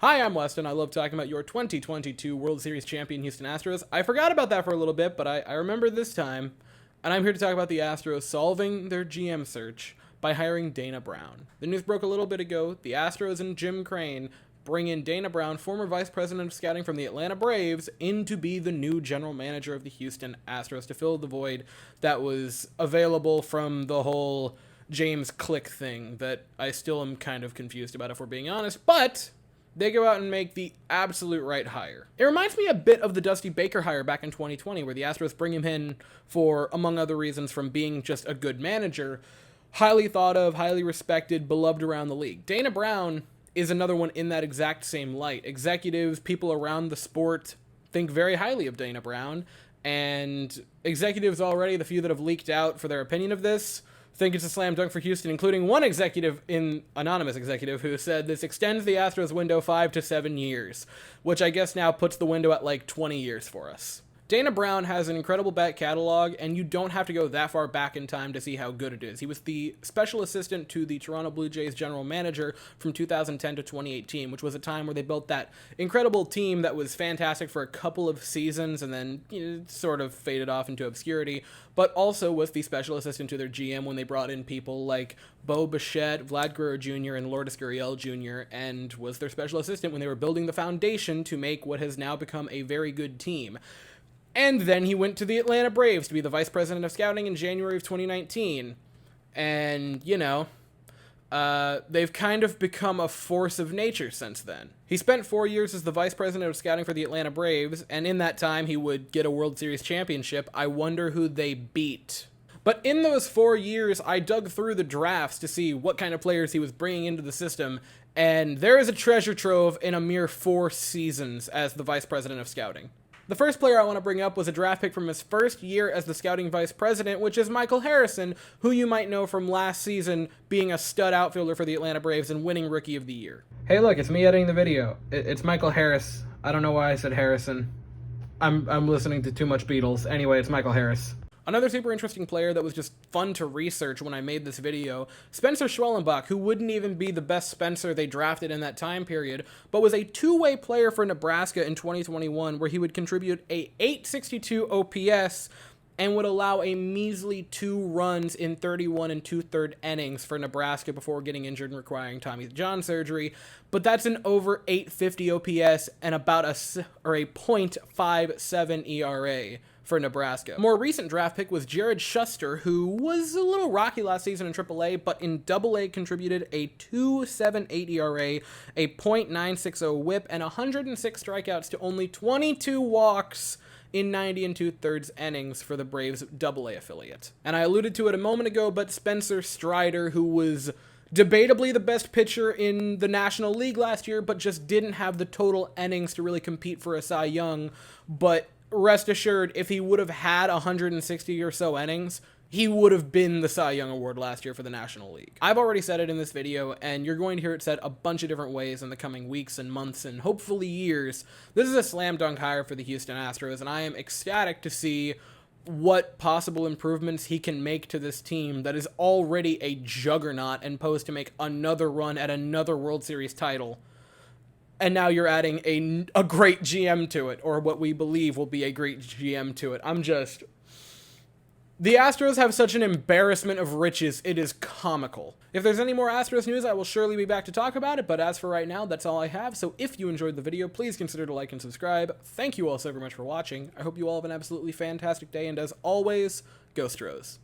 Hi, I'm Weston. I love talking about your 2022 World Series champion Houston Astros. I forgot about that for a little bit, but I remember this time. And I'm here to talk about the Astros solving their GM search by hiring Dana Brown. The news broke a little bit ago. The Astros and Jim Crane bring in Dana Brown, former vice president of scouting from the Atlanta Braves, in to be the new general manager of the Houston Astros to fill the void that was available from the whole James Click thing that I still am kind of confused about, if we're being honest. But they go out and make the absolute right hire. It reminds me a bit of the Dusty Baker hire back in 2020, where the Astros bring him in for, among other reasons, from being just a good manager, highly thought of, highly respected, beloved around the league. Dana Brown is another one in that exact same light. Executives, people around the sport think very highly of Dana Brown, and executives already, the few that have leaked out for their opinion of this, think it's a slam dunk for Houston, including one anonymous executive, who said this extends the Astros window 5 to 7 years, which I guess now puts the window at like 20 years for us. Dana Brown has an incredible bat catalog, and you don't have to go that far back in time to see how good it is. He was the special assistant to the Toronto Blue Jays general manager from 2010 to 2018, which was a time where they built that incredible team that was fantastic for a couple of seasons and then sort of faded off into obscurity, but also was the special assistant to their GM when they brought in people like Bo Bichette, Vlad Guerrero Jr., and Lourdes Gurriel Jr., and was their special assistant when they were building the foundation to make what has now become a very good team. And then he went to the Atlanta Braves to be the vice president of scouting in January of 2019. And, they've kind of become a force of nature since then. He spent 4 years as the vice president of scouting for the Atlanta Braves, and in that time he would get a World Series championship. I wonder who they beat. But in those 4 years, I dug through the drafts to see what kind of players he was bringing into the system, and there is a treasure trove in a mere 4 seasons as the vice president of scouting. The first player I want to bring up was a draft pick from his first year as the scouting vice president, which is Michael Harrison, who you might know from last season being a stud outfielder for the Atlanta Braves and winning Rookie of the Year. Hey look, it's me editing the video. It's Michael Harris. I don't know why I said Harrison. I'm listening to too much Beatles. Anyway, it's Michael Harris. Another super interesting player that was just fun to research when I made this video, Spencer Schwellenbach, who wouldn't even be the best Spencer they drafted in that time period, but was a two-way player for Nebraska in 2021, where he would contribute a .862 OPS and would allow a measly 2 runs in 31 and 2/3 innings for Nebraska before getting injured and requiring Tommy John surgery. But that's an over .850 OPS and about a .57 ERA for Nebraska. A more recent draft pick was Jared Schuster, who was a little rocky last season in AAA, but in AA contributed a .278 ERA, a .960 whip, and 106 strikeouts to only 22 walks in 90 and 2/3 innings for the Braves' AA affiliate. And I alluded to it a moment ago, but Spencer Strider, who was debatably the best pitcher in the National League last year, but just didn't have the total innings to really compete for a Cy Young. But rest assured, if he would have had 160 or so innings, he would have been the Cy Young Award last year for the National League. I've already said it in this video, and you're going to hear it said a bunch of different ways in the coming weeks and months and hopefully years. This is a slam dunk hire for the Houston Astros, and I am ecstatic to see what possible improvements he can make to this team that is already a juggernaut and posed to make another run at another World Series title. And now you're adding a great GM to it, or what we believe will be a great GM to it. The Astros have such an embarrassment of riches, it is comical. If there's any more Astros news, I will surely be back to talk about it, but as for right now, that's all I have. So if you enjoyed the video, please consider to like and subscribe. Thank you all so very much for watching. I hope you all have an absolutely fantastic day, and as always, go Stros.